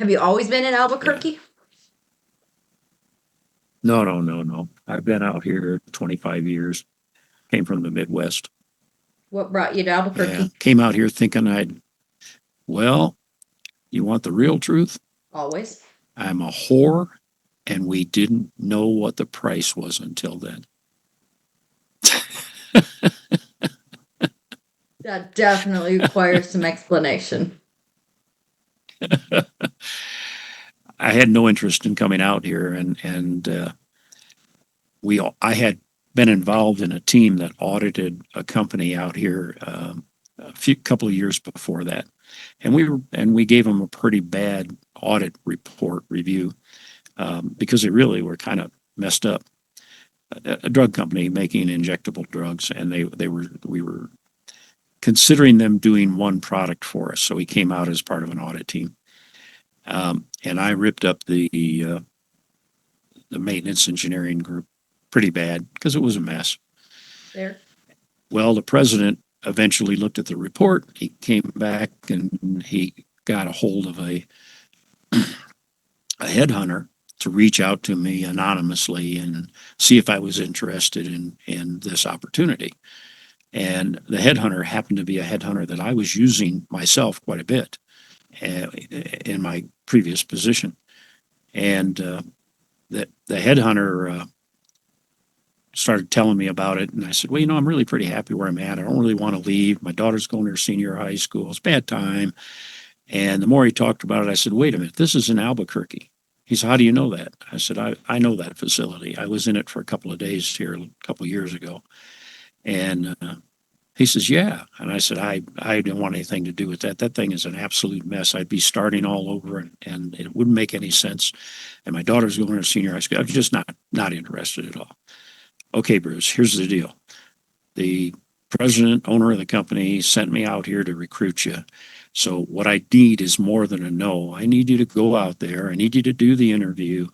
Have you always been in Yeah. Albuquerque? No. I've been out here 25 years. Came from the Midwest. What brought you to Yeah. Albuquerque? Came out here thinking well, you want the real truth? Always. I'm a whore, and we didn't know what the price was until then. That definitely requires some explanation. I had no interest in coming out here, and I had been involved in a team that audited a company out here couple of years before that, and we gave them a pretty bad audit report review because they really were kind of messed up. A drug company making injectable drugs, and we were considering them doing one product for us, so we came out as part of an audit team, and I ripped up the maintenance engineering group pretty bad because it was a mess. There. Well, the president eventually looked at the report. He came back and he got a hold of a headhunter to reach out to me anonymously and see if I was interested in this opportunity. And the headhunter happened to be a headhunter that I was using myself quite a bit in my previous position. And the headhunter started telling me about it. And I said, well, I'm really pretty happy where I'm at. I don't really want to leave. My daughter's going to her senior high school. It's a bad time. And the more he talked about it, I said, wait a minute, this is in Albuquerque. He said, how do you know that? I said, I know that facility. I was in it for a couple of days here a couple of years ago. And he says, yeah. And I said, I didn't want anything to do with that. That thing is an absolute mess. I'd be starting all over and it wouldn't make any sense. And my daughter's going to her senior high school. I'm just not interested at all. Okay, Bruce, here's the deal. The president, owner of the company sent me out here to recruit you. So what I need is more than a no. I need you to go out there. I need you to do the interview.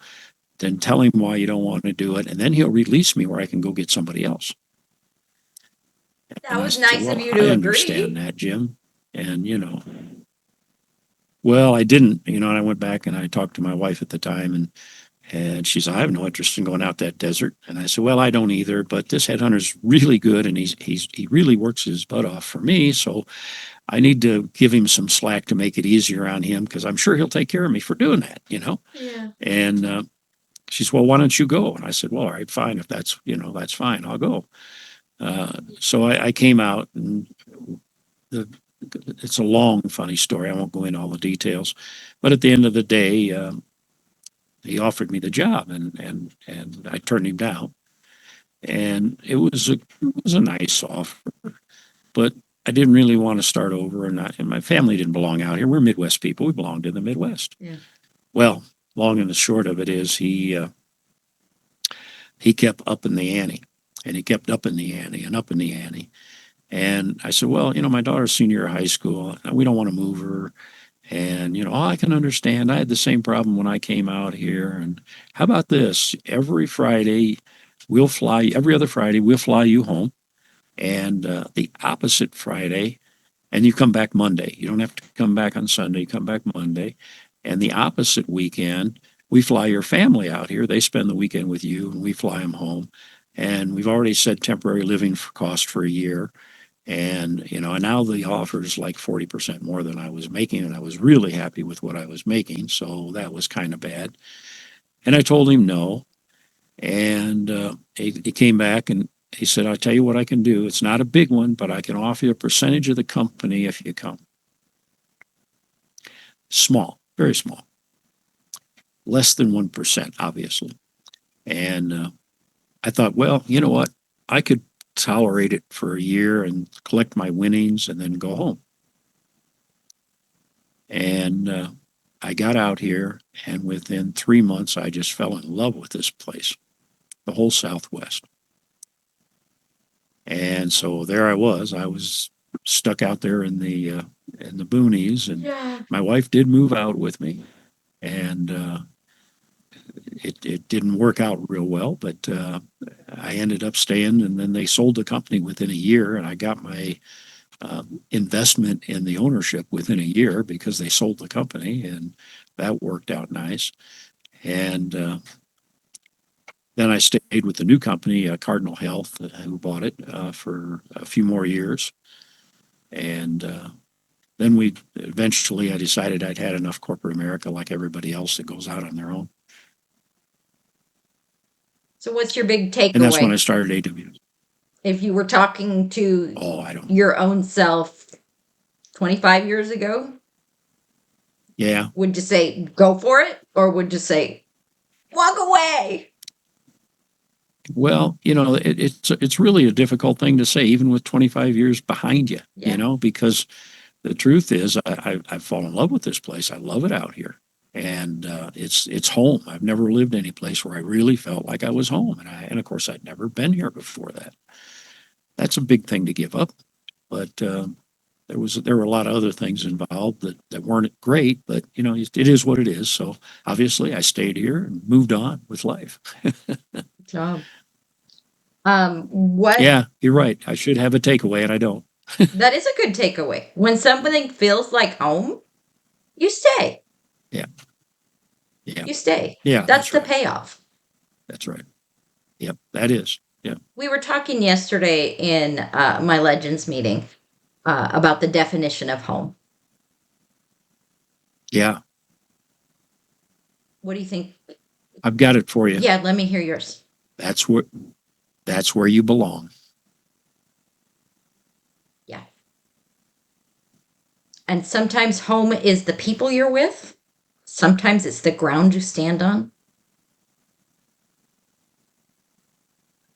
Then tell him why you don't want to do it. And then he'll release me where I can go get somebody else. That was nice of you to I agree. understand that, Jim. And, well, I didn't, and I went back and I talked to my wife at the time and she said, I have no interest in going out that desert. And I said, well, I don't either, but this headhunter's really good and he really works his butt off for me. So I need to give him some slack to make it easier on him because I'm sure he'll take care of me for doing that, Yeah. And she said, well, why don't you go? And I said, well, all right, fine. If that's, that's fine. I'll go. So I came out and it's a long, funny story. I won't go into all the details, but at the end of the day, he offered me the job and I turned him down. And it was a nice offer, but I didn't really want to start over, and my family didn't belong out here. We're Midwest people. We belonged in the Midwest. Yeah. Well, long and the short of it is he kept upping the ante, and he kept upping the ante and upping the ante. And I said, well, my daughter's senior high school. We don't want to move her. And, I can understand. I had the same problem when I came out here. And how about this? Every other Friday, we'll fly you home. And the opposite Friday, and you come back Monday. You don't have to come back on Sunday. You come back Monday. And the opposite weekend, we fly your family out here. They spend the weekend with you, and we fly them home. And we've already said temporary living cost for a year. And, and now the offer is like 40% more than I was making. And I was really happy with what I was making. So that was kind of bad. And I told him no. And he came back and he said, I'll tell you what I can do. It's not a big one, but I can offer you a percentage of the company if you come. Small, very small. Less than 1%, obviously. And I thought, well, you know what? I could tolerate it for a year and collect my winnings and then go home. And I got out here, and within 3 months, I just fell in love with this place, the whole Southwest. And so there I was stuck out there in the boonies, and Yeah. my wife did move out with me, and it didn't work out real well, but I ended up staying, and then they sold the company within a year, and I got my investment in the ownership within a year because they sold the company, and that worked out nice. And then I stayed with the new company, Cardinal Health, who bought it for a few more years. And then I decided I'd had enough corporate America like everybody else that goes out on their own. So what's your big And that's when I takeaway? started AWS. If you were talking to Oh, I don't. your own self 25 years ago, Yeah. would you say go for it? Or would you say walk away? Well, it's really a difficult thing to say, even with 25 years behind you, Yeah. because the truth is I've fallen in love with this place. I love it out here. And it's home. I've never lived any place where I really felt like I was home. And of course, I'd never been here before that. That's a big thing to give up. But there were a lot of other things involved that weren't great, but it is what it is. So obviously I stayed here and moved on with life. Good job. What Yeah, you're right. I should have a takeaway and I don't. that is a good takeaway. When something feels like home, you stay. Yeah. Yeah. You stay. Yeah, That's that's the right. payoff. That's right. Yep, that is. Yeah. We were talking yesterday in my Legends meeting about the definition of home. Yeah. What do you think? I've got it for you. Yeah, let me hear yours. That's where that's where you belong. Yeah. And sometimes home is the people you're with. Sometimes it's the ground you stand on.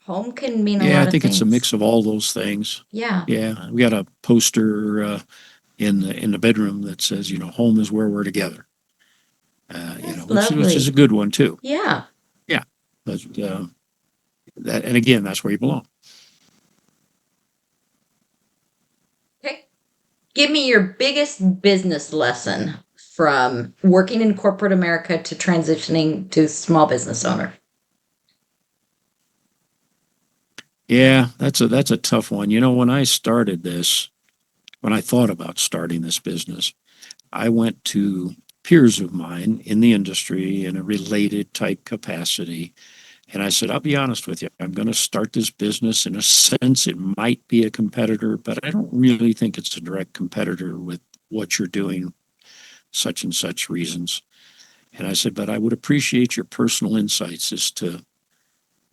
Home can mean a Yeah, I lot of think it's a things. mix of all those things. Yeah. Yeah, we got a poster in the bedroom that says, home is where we're together. That's Which is a lovely. good one too. Yeah. Yeah, but and again, that's where you belong. Okay. Give me your biggest business lesson from working in corporate America to transitioning to small business owner. Yeah, that's a tough one. When I thought about starting this business, I went to peers of mine in the industry in a related type capacity. And I said, I'll be honest with you, I'm going to start this business. In a sense, it might be a competitor, but I don't really think it's a direct competitor with what you're doing, such and such reasons. And I said, but I would appreciate your personal insights as to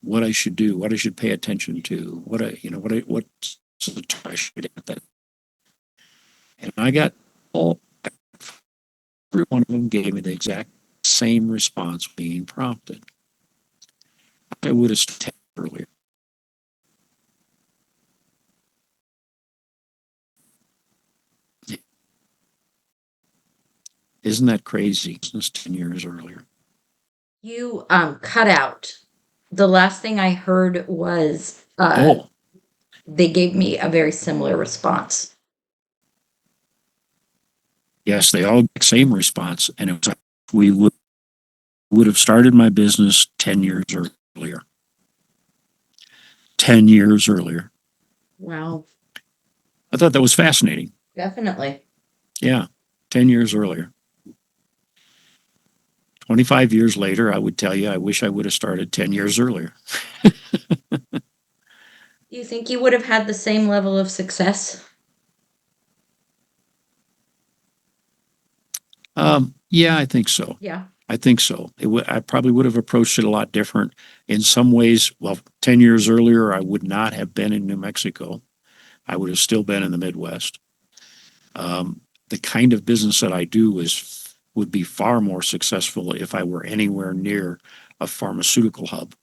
what I should do, what I should pay attention to, what's the I should at that. And I got every one of them gave me the exact same response being prompted. I would have started earlier. Isn't that crazy? Since 10 years earlier. You cut out. The last thing I heard was Oh, they gave me a very similar response. yes, they all get the same response. And it was like, we would have started my business 10 years earlier. 10 years earlier. Wow. I thought that was fascinating. Definitely. Yeah, 10 years earlier. 25 years later, I would tell you, I wish I would have started 10 years earlier. Do you think you would have had the same level of success? Yeah, I think so. Yeah. I think so. I probably would have approached it a lot different. In some ways, well, 10 years earlier, I would not have been in New Mexico. I would have still been in the Midwest. The kind of business that I do would be far more successful if I were anywhere near a pharmaceutical hub.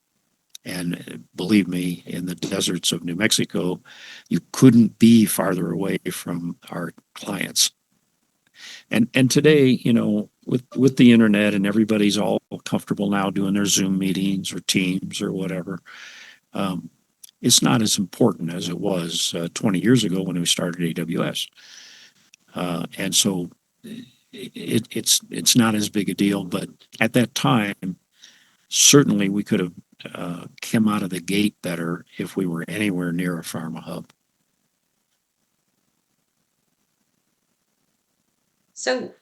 And believe me, in the deserts of New Mexico, you couldn't be farther away from our clients. And today, with the internet and everybody's all comfortable now doing their Zoom meetings or Teams or whatever, um, it's not as important as it was 20 years ago when we started AWS. And so it's not as big a deal, but at that time, certainly we could have come out of the gate better if we were anywhere near a pharma hub. So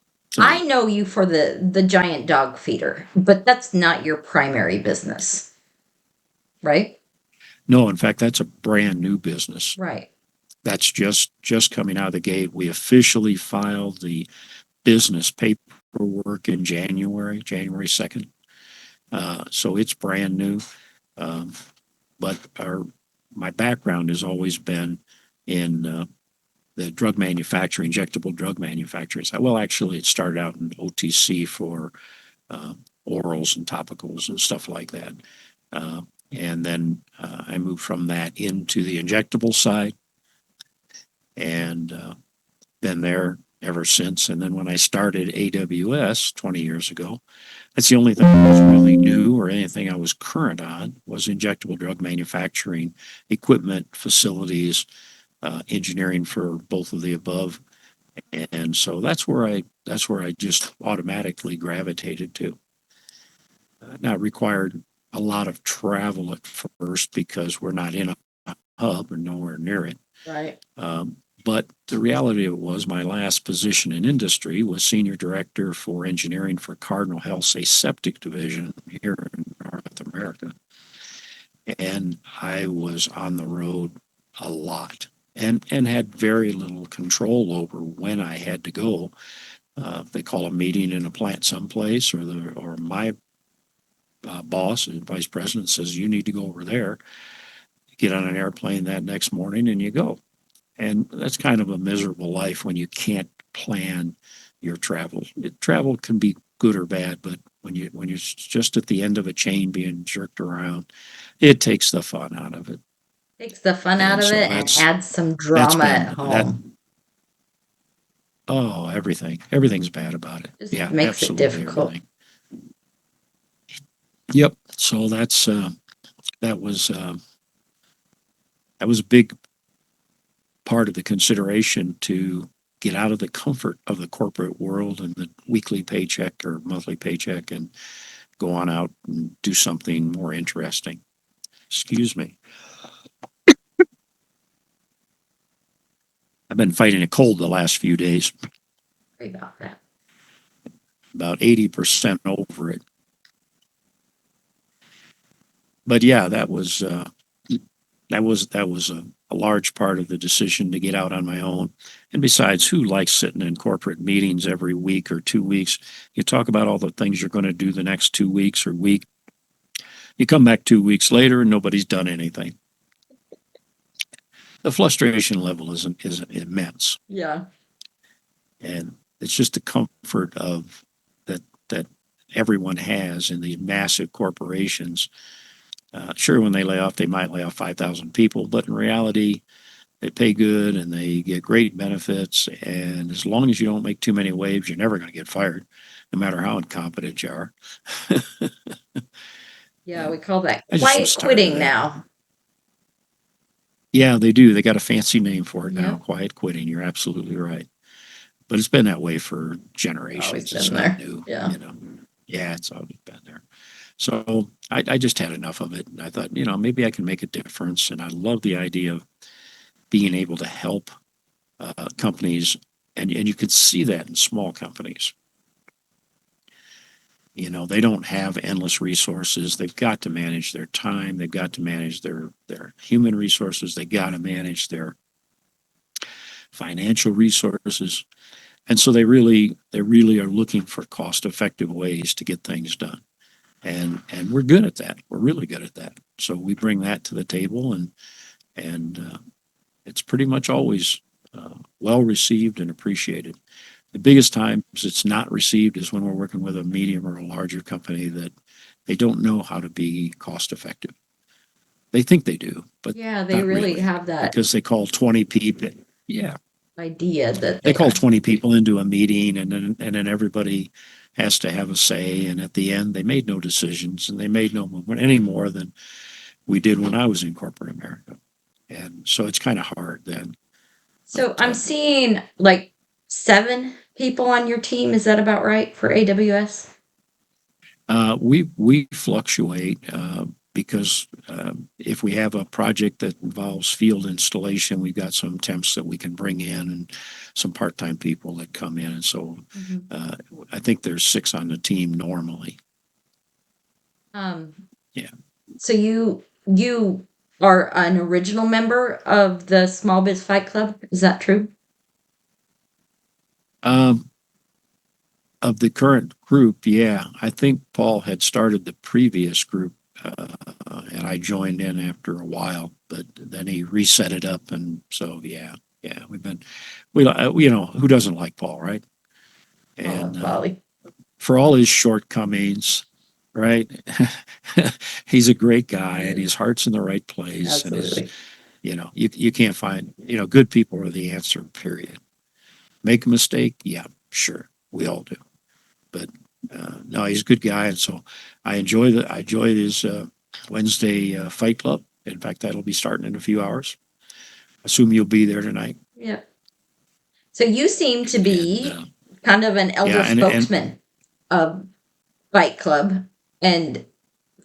I know you for the giant dog feeder, but that's not your primary business, right? No, in fact, that's a brand new business. Right. That's just coming out of the gate. We officially filed the business paperwork in January 2nd. So it's brand new. Um, but my background has always been in the drug manufacturing, injectable drug manufacturing. Well, actually, it started out in OTC for uh, orals and topicals and stuff like that. Uh, and then I moved from that into the injectable side and been there ever since. And then when I started AWS 20 years ago, that's the only thing that was really new or anything I was current on was injectable drug manufacturing, equipment, facilities, engineering for both of the above. And so that's where I just automatically gravitated to. Not required a lot of travel at first because we're not in a hub or nowhere near it. Right. But the reality of it was my last position in industry was senior director for engineering for Cardinal Health's aseptic division here in North America. And I was on the road a lot and had very little control over when I had to go. They call a meeting in a plant someplace, or my boss and vice president says you need to go over there. You get on an airplane that next morning and you go. And that's kind of a miserable life when you can't plan your travel. Travel can be good or bad, but when you're just at the end of a chain being jerked around, it takes the fun out of it. Takes the fun out And of so it and adds some that's drama at been that. home. Oh, everything's bad about it. Just Yeah, makes it absolutely difficult. everything. Yep. So that was that was a big part of the consideration to get out of the comfort of the corporate world and the weekly paycheck or monthly paycheck and go on out and do something more interesting. Excuse me. I've been fighting a cold the last few days, Sorry about that. about 80% over it. But yeah, that was a large part of the decision to get out on my own. And besides, who likes sitting in corporate meetings every week or 2 weeks? You talk about all the things you're going to do the next 2 weeks or week. You come back 2 weeks later and nobody's done anything. The frustration level is immense. Yeah. And it's just the comfort of that everyone has in the massive corporations. Sure, when they lay off, they might lay off 5,000 people, but in reality, they pay good and they get great benefits. And as long as you don't make too many waves, you're never going to get fired, no matter how incompetent you are. Yeah, we call that I just was quiet tired of quitting that. now. Yeah, they do. They got a fancy name for it now, Yep. quiet quitting. You're absolutely right. But it's been that way for generations. Always It's been not there. new, Yeah. Yeah, it's always been there. So I just had enough of it. And I thought, maybe I can make a difference. And I love the idea of being able to help companies. And you can see that in small companies. They don't have endless resources. They've got to manage their time. They've got to manage their human resources. They got to manage their financial resources. And so they really are looking for cost effective ways to get things done. And we're good at that. We're really good at that. So we bring that to the table, and it's pretty much always well received and appreciated. The biggest times it's not received is when we're working with a medium or a larger company that they don't know how to be cost effective. They think they do, but Yeah, they not really really, have that because they call 20 people. Yeah, idea that they they call are. 20 people into a meeting, and then everybody has to have a say. And at the end, they made no decisions, and they made no movement any more than we did when I was in corporate America. And so it's kind of hard then. So But I'm seeing like 7 people on your team. Is that about right for AWS? we fluctuate. because if we have a project that involves field installation, we've got some temps that we can bring in and some part-time people that come in. And so I think there's 6 on the team normally. Um, Yeah. So you are an original member of the Small Biz Fight Club. Is that true? Um, of the current group, yeah, I think Paul had started the previous group, and I joined in after a while, but then he reset it up, and so yeah, you know, who doesn't like Paul, right? And Polly. for all his shortcomings, right? He's a great guy, and his heart's in the right place, and his, Absolutely. you know, you can't find, you know, good people are the answer. Period. Make a mistake, yeah, sure, we all do. But no, he's a good guy, and so I enjoy his Wednesday fight club. In fact, that'll be starting in a few hours. Assume you'll be there tonight. Yep. So you seem to And be kind of an elder yeah, and spokesman of Fight Club and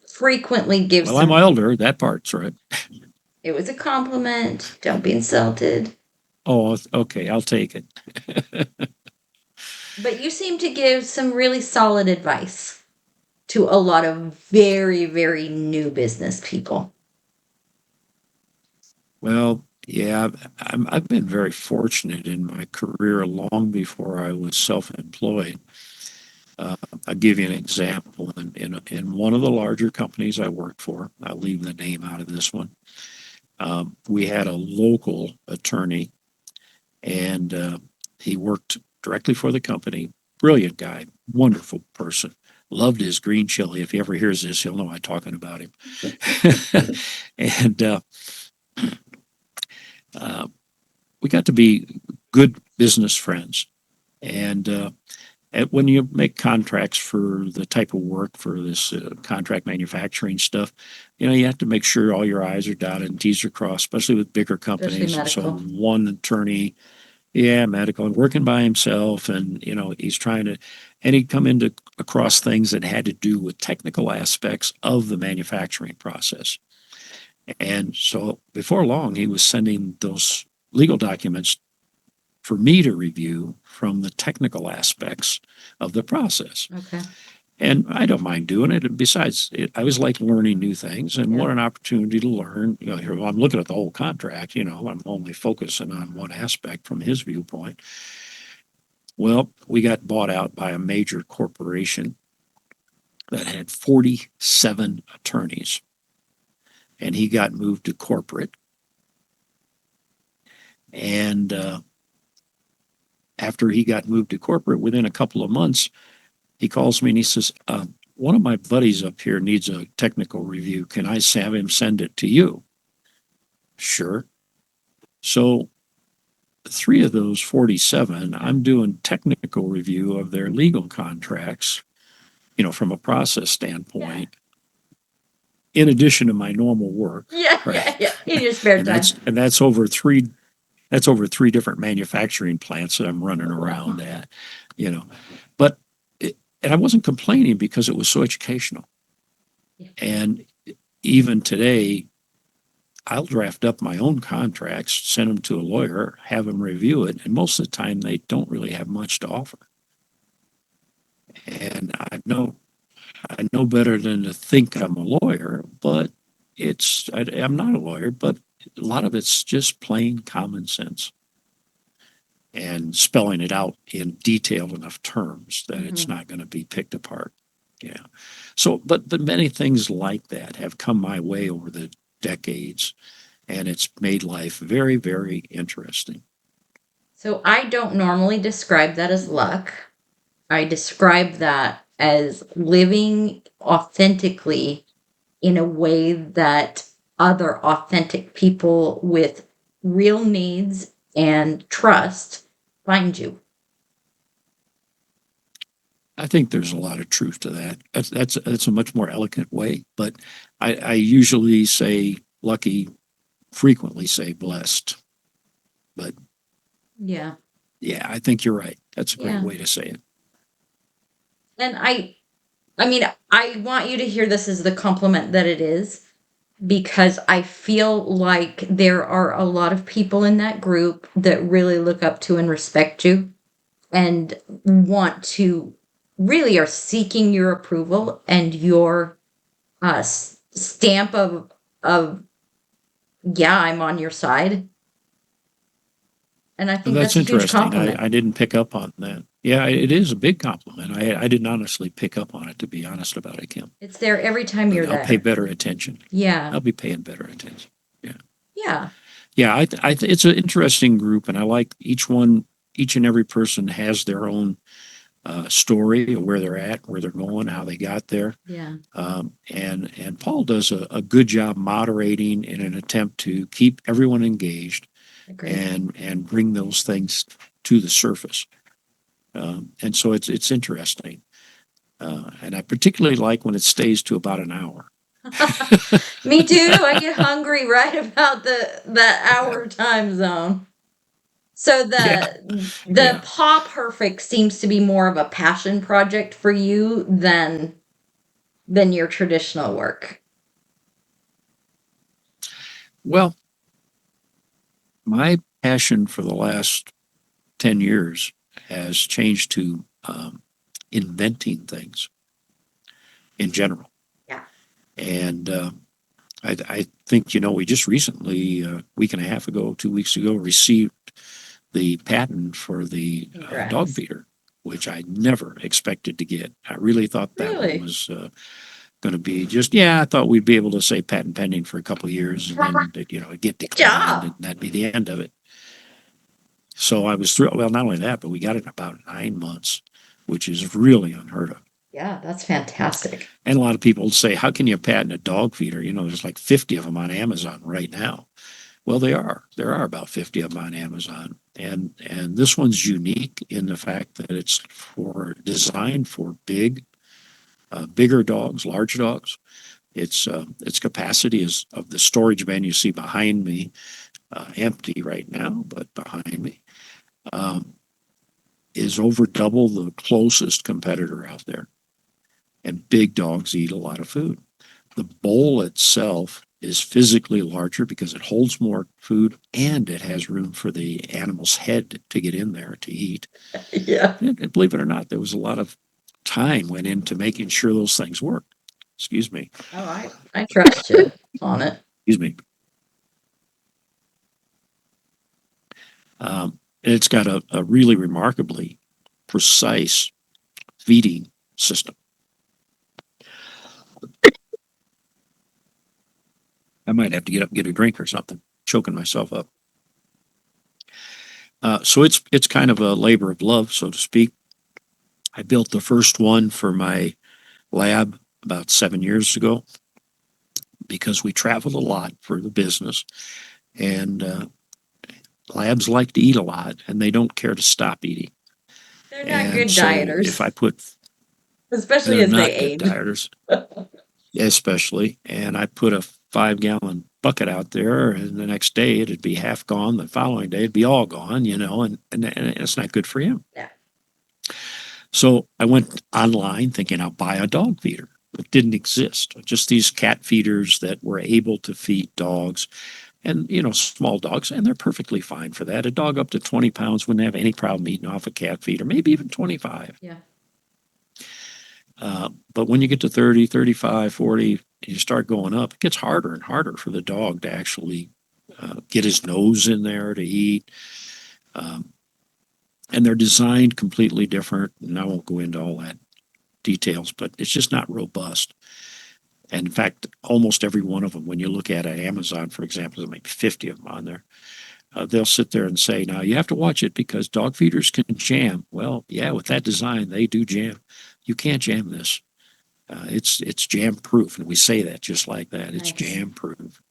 frequently give well, I'm some. elder. That part's right. It was a compliment. Don't be insulted. Oh, okay, I'll take it. But you seem to give some really solid advice to a lot of very, very new business people. Well, yeah, I've been very fortunate in my career long before I was self-employed. I'll give you an example. In one of the larger companies I worked for, I'll leave the name out of this one. We had a local attorney, and he worked directly for the company. Brilliant guy, wonderful person. Loved his green chili. If he ever hears this, he'll know I'm talking about him. And we got to be good business friends. And when you make contracts for the type of work for this contract manufacturing stuff, you know, you have to make sure all your I's are dotted and T's are crossed, especially with bigger Especially companies. And so medical. one attorney, yeah, medical, and working by himself, and you know, he's trying to, and he'd come into across things that had to do with technical aspects of the manufacturing process. And so before long, he was sending those legal documents for me to review from the technical aspects of the process. Okay. And I don't mind doing it. And besides, I was like learning new things, and what Yeah. an opportunity to learn. You know, here I'm looking at the whole contract. You know, I'm only focusing on one aspect from his viewpoint. Well, we got bought out by a major corporation that had 47 attorneys, and he got moved to corporate. And after he got moved to corporate, within a couple of months, he calls me and he says, one of my buddies up here needs a technical review. Can I have him send it to you? Sure. So 3 of those 47, I'm doing technical review of their legal contracts, you know, from a process standpoint, in addition to my normal work. Yeah, Right. yeah, yeah. In your spare And time. that's over 3 different manufacturing plants that I'm running around at, you know. But and I wasn't complaining because it was so educational. Yeah. And even today, I'll draft up my own contracts, send them to a lawyer, have them review it, and most of the time they don't really have much to offer. And I know better than to think I'm a lawyer, but I'm not a lawyer, but a lot of it's just plain common sense and spelling it out in detailed enough terms that it's not going to be picked apart. Yeah. So, but many things like that have come my way over the decades, and it's made life very, very interesting. So I don't normally describe that as luck. I describe that as living authentically in a way that other authentic people with real needs and trust find you. I think there's a lot of truth to that. That's a much more eloquent way, but I usually say lucky, frequently say blessed. But Yeah. yeah, I think you're right. That's a great Yeah. way to say it. And I I mean, I want you to hear this as the compliment that it is, because I feel like there are a lot of people in that group that really look up to and respect you and want to really are seeking your approval and your stamp of yeah, I'm on your side. And I And think that's that's a huge interesting. compliment. I didn't pick up on that. Yeah, it is a big compliment. I didn't honestly pick up on it, to be honest about it, Kim. It's there every time But you're I'll pay there. better attention. Yeah. I'll be paying better attention. Yeah. Yeah. Yeah, it's an interesting group, and I like each and every person has their own story of where they're at, where they're going, how they got there. Yeah. And Paul does a good job moderating in an attempt to keep everyone engaged Agreed. and bring those things to the surface. And so it's interesting. And I particularly like when it stays to about an hour. Me too. I get hungry right about the hour time zone. So Yeah, the yeah. Paw Perfect seems to be more of a passion project for you than your traditional work. Well, my passion for the last 10 years has changed to inventing things in general. Yeah. And I think, we just recently, a week and a half ago, 2 weeks ago, received the patent for the dog Congrats. feeder, which I never expected to get. I really thought that one Really? was going to be just, yeah, I thought we'd be able to say patent pending for a couple of years and then, it'd get Good declined job. and that'd be the end of it. So I was thrilled. Well, not only that, but we got it in about 9 months, which is really unheard of. Yeah, that's fantastic. And a lot of people say, how can you patent a dog feeder? There's like 50 of them on Amazon right now. Well, they are. There are about 50 of them on Amazon. And this one's unique in the fact that it's designed for bigger dogs, large dogs. Its capacity is of the storage bin you see behind me, empty right now, but behind me, um, is over double the closest competitor out there. And big dogs eat a lot of food. The bowl itself is physically larger because it holds more food and it has room for the animal's head to get in there to eat. Yeah. And believe it or not, there was a lot of time went into making sure those things work. Excuse me. Oh, I trust you on it. Excuse me. It's got a really remarkably precise feeding system. I might have to get up and get a drink or something, choking myself up. So it's kind of a labor of love, so to speak. I built the first one for my lab about 7 years ago because we traveled a lot for the business, and labs like to eat a lot, and they don't care to stop eating. They're not And good so if I dieters, put, especially they're as they not good age. dieters, especially, and I put a 5 gallon bucket out there, and the next day it'd be half gone. The following day it'd be all gone, and it's not good for him. Yeah. So I went online thinking I'll buy a dog feeder. It didn't exist. Just these cat feeders that were able to feed dogs and, small dogs, and they're perfectly fine for that. A dog up to 20 pounds wouldn't have any problem eating off a cat feeder, maybe even 25. Yeah. But when you get to 30, 35, 40, you start going up, it gets harder and harder for the dog to actually get his nose in there to eat. And they're designed completely different. And I won't go into all that details, but it's just not robust. And in fact, almost every one of them, when you look at Amazon, for example, there might be 50 of them on there. They'll sit there and say, now you have to watch it because dog feeders can jam. Well, yeah, with that design, they do jam. You can't jam this. It's jam proof. And we say that just like that. It's Nice. jam proof.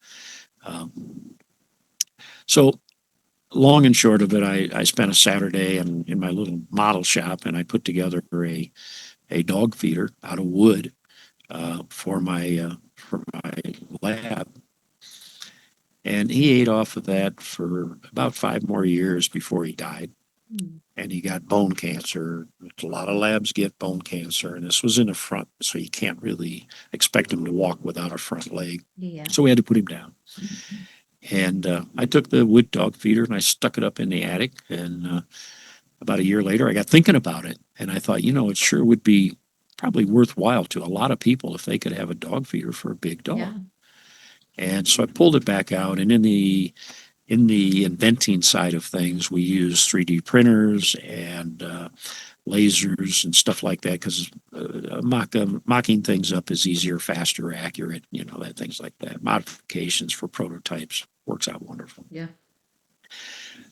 So long and short of it, I spent a Saturday in my little model shop and I put together a dog feeder out of wood for my lab. And he ate off of that for about 5 more years before he died. and he got bone cancer. A lot of labs get bone cancer, and this was in the front, so you can't really expect him to walk without a front leg. Yeah. So we had to put him down. And I took the wood dog feeder and I stuck it up in the attic. And about a year later, I got thinking about it. And I thought, it sure would be probably worthwhile to a lot of people if they could have a dog feeder for a big dog. Yeah. And so I pulled it back out. And in the inventing side of things, we use 3D printers and lasers and stuff like that because mocking things up is easier, faster, accurate, that things like that. Modifications for prototypes works out wonderful. Yeah.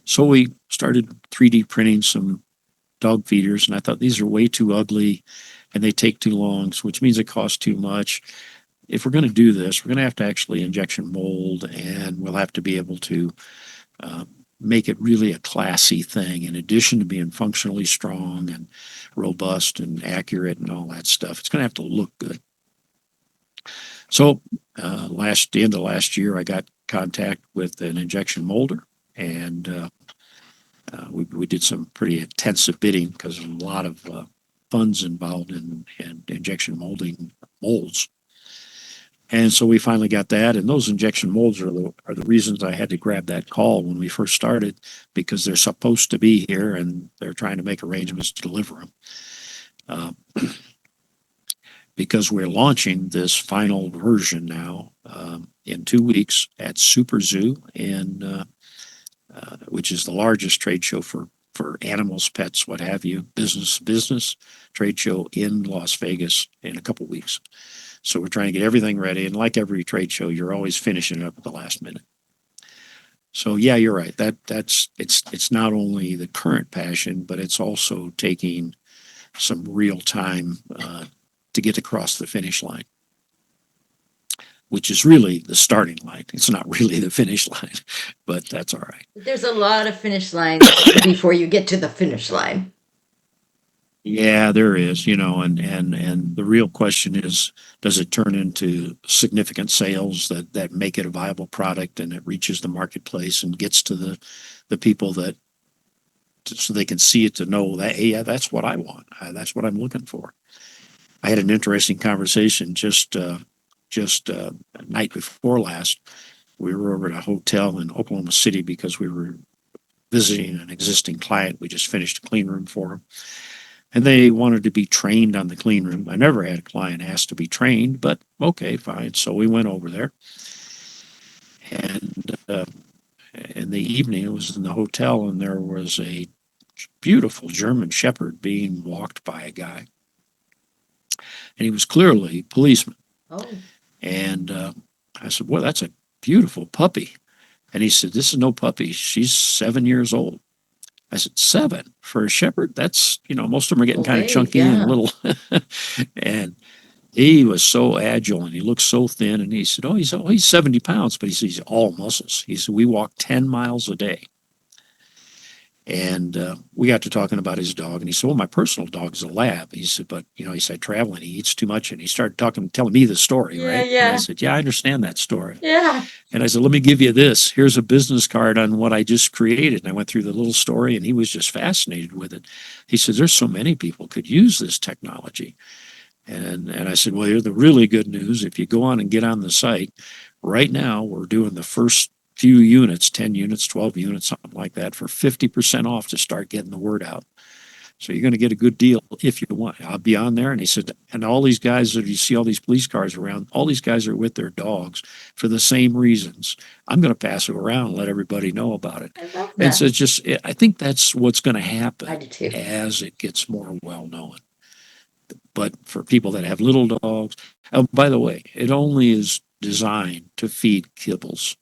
So we started 3D printing some dog feeders, and I thought these are way too ugly and they take too long, which means it costs too much. If we're going to do this, we're going to have to actually injection mold, and we'll have to be able to make it really a classy thing in addition to being functionally strong and robust and accurate and all that stuff. It's going to have to look good. So the end of last year, I got contact with an injection molder, and we did some pretty intensive bidding because there's a lot of funds involved in injection molding molds. And so we finally got that, and those injection molds are the reasons I had to grab that call when we first started, because they're supposed to be here and they're trying to make arrangements to deliver them. Because we're launching this final version now in 2 weeks at Super Zoo, which is the largest trade show for animals, pets, what have you, business trade show in Las Vegas in a couple of weeks. So we're trying to get everything ready. And like every trade show, you're always finishing it up at the last minute. So yeah, you're right. It's not only the current passion, but it's also taking some real time to get across the finish line, which is really the starting line. It's not really the finish line, but that's all right. There's a lot of finish lines before you get to the finish line. Yeah, there is, and the real question is, does it turn into significant sales that make it a viable product and it reaches the marketplace and gets to the people so they can see it to know that, hey, yeah, that's what I want. That's what I'm looking for. I had an interesting conversation just night before last. We were over at a hotel in Oklahoma City because we were visiting an existing client. We just finished a clean room for them. And they wanted to be trained on the clean room. I never had a client ask to be trained, but okay, fine. So we went over there. And in the evening, it was in the hotel, and there was a beautiful German Shepherd being walked by a guy. And he was clearly a policeman. Oh. And I said, well, that's a beautiful puppy. And he said, this is no puppy. She's 7 years old. I said, 7 for a shepherd? That's, most of them are getting kind of chunky and little. And he was so agile and he looked so thin. And he said, he's 70 pounds, but he said, he's all muscles. He said, we walk 10 miles a day. And we got to talking about his dog. And he said, well, my personal dog is a lab. He said, but, he said, traveling, he eats too much. And he started telling me the story, right? Yeah. And I said, yeah, I understand that story. Yeah. And I said, let me give you this. Here's a business card on what I just created. And I went through the little story, and he was just fascinated with it. He said, there's so many people could use this technology. And I said, well, here's the really good news. If you go on and get on the site, right now we're doing the first few units, 10 units, 12 units, something like that, for 50% off to start getting the word out. So you're going to get a good deal if you want. I'll be on there. And he said, and all these guys that you see, all these police cars around, all these guys are with their dogs for the same reasons. I'm going to pass it around and let everybody know about it. I love that. And so I think that's what's going to happen I do too. as it gets more well known. But for people that have little dogs, by the way, it only is designed to feed kibbles.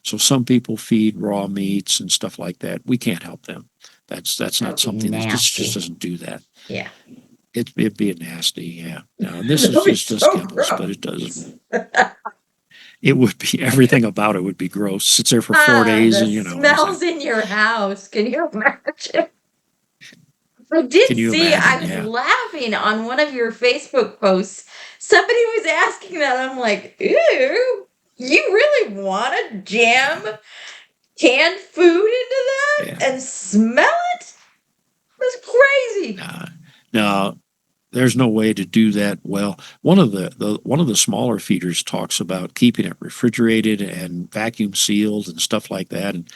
So some people feed raw meats and stuff like that. We can't help them. That's not something that just doesn't do that. Yeah. It'd be nasty, yeah. Now, this is just kibbles, but it doesn't. It would be, everything about it would be gross. Sits there for 4 days the and, smells in your house. Can you imagine? I did see, I was laughing on one of your Facebook posts. Somebody was asking that. I'm like, ew, you really want to jam canned food into that and smell it? That's crazy. Now, there's no way to do that well. One of the smaller feeders talks about keeping it refrigerated and vacuum sealed and stuff like that, and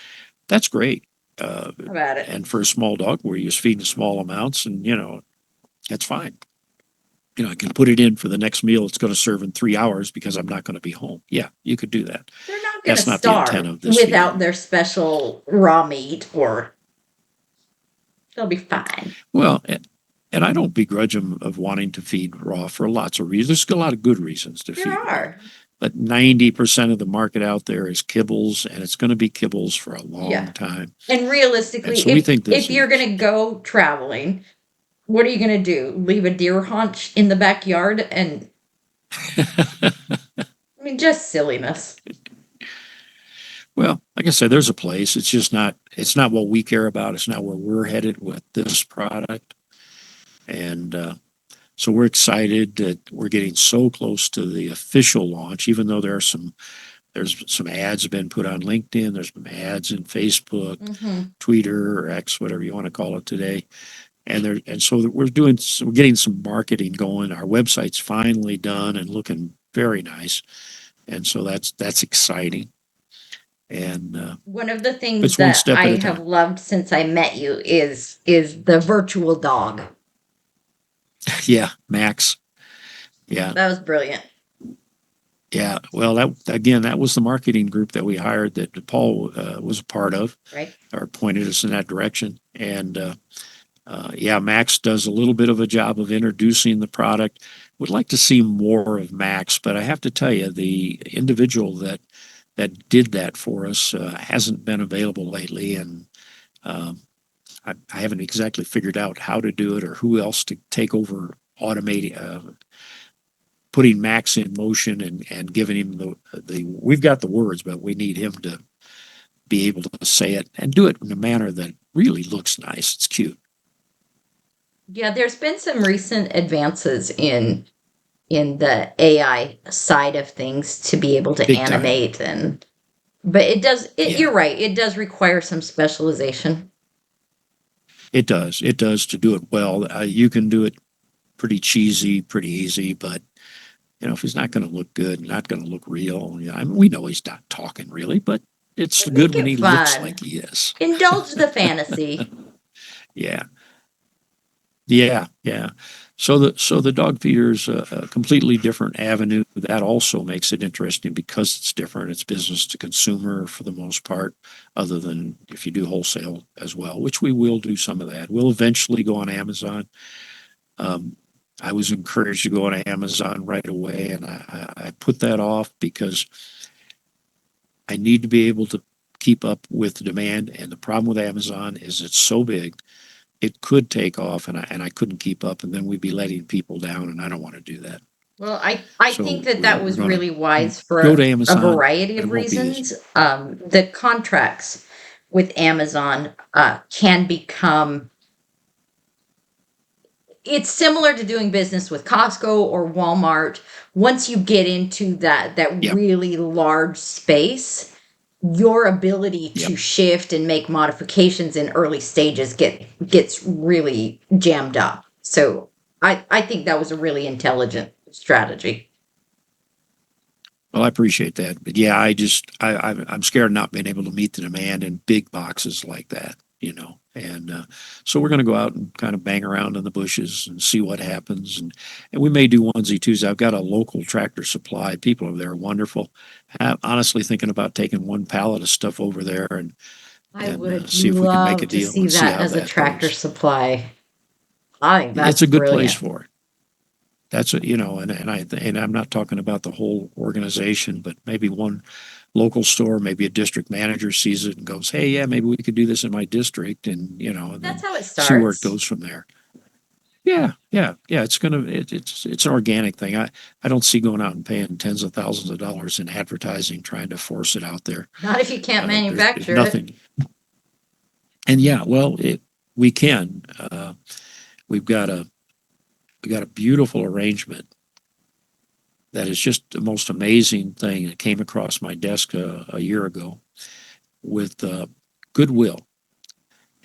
that's great. Uh, How about it? and for a small dog, where you're feeding small amounts, and that's fine. I can put it in for the next meal it's going to serve in 3 hours because I'm not going to be home. Yeah, you could do that. They're not going to That's not the intent starve of this feeder. without their special raw meat, or they'll be fine. Well, and I don't begrudge them of wanting to feed raw for lots of reasons. There's a lot of good reasons to There feed raw. are. But 90% of the market out there is kibbles, and it's going to be kibbles for a long Yeah. time. And And realistically, so we think if this you're is, going to go traveling, what are you going to do? Leave a deer haunch in the backyard? And I mean, just silliness. well, like I said, there's a place. It's not what we care about. It's not where we're headed with this product. And so we're excited that we're getting so close to the official launch, even though there's some ads have been put on LinkedIn. There's been ads in Facebook, Hmm. Twitter, or X, whatever you want to call it today. And so we're getting some marketing going. Our website's finally done and looking very nice. And so that's exciting. And One of the things it's one that step I at a have time. loved since I met you is the virtual dog. Yeah, Max. Yeah, That was brilliant, yeah. Well, that was the marketing group that we hired that Paul was a part of, right? or pointed us in that direction. And yeah, Max does a little bit of a job of introducing the product. Would like to see more of Max, but I have to tell you, the individual that did that for us hasn't been available lately, and um, I haven't exactly figured out how to do it or who else to take over automating, putting Max in motion and giving him the. We've got the words, but we need him to be able to say it and do it in a manner that really looks nice. It's cute. Yeah, there's been some recent advances in the AI side of things to be able to Big time. animate, and but Yeah, you're right, it does require some specialization. it does. It does to do it well. You can do it pretty cheesy, pretty easy, but if he's not going to look good, not going to look real, I mean, we know he's not talking really, but it's But good make when it he looks like fun. he is. Indulge the fantasy. Yeah, yeah, yeah. So the dog feeder is a completely different avenue. That also makes it interesting because it's different. It's business to consumer for the most part, other than if you do wholesale as well, which we will do some of that. We'll eventually go on Amazon. Um, I was encouraged to go on Amazon right away, and I put that off because I need to be able to keep up with the demand. And the problem with Amazon is it's so big, it could take off, and I couldn't keep up, and then we'd be letting people down, and I don't want to do that. Well, I think So that we're that we're was going really to wise for go to a Amazon, variety but of it won't be as reasons. The contracts with Amazon can become, it's similar to doing business with Costco or Walmart. Once you get into that yeah, really large space, your ability yep. to shift and make modifications in early stages gets really jammed up. So I think that was a really intelligent strategy. Well, I appreciate that, but yeah, I'm scared of not being able to meet the demand in big boxes like that. And so we're going to go out and kind of bang around in the bushes and see what happens, and we may do onesie twos. I've got a local Tractor Supply. People over there are wonderful. I'm honestly thinking about taking one pallet of stuff over there and I and would see if we can make a love to deal see and see that how as a that Tractor goes. Supply. I think It's that's a good place brilliant. for it. That's and I'm not talking about the whole organization, but maybe one local store, maybe a district manager sees it and goes, "Hey, yeah, maybe we could do this in my district," and That's then how it see where it starts. goes from there. Yeah, yeah, yeah. It's an organic thing. I don't see going out and paying tens of thousands of dollars in advertising trying to force it out there. Not if you can't There's manufacture it. nothing. And yeah, well, we can. We've got a beautiful arrangement that is just the most amazing thing that came across my desk a year ago with Goodwill.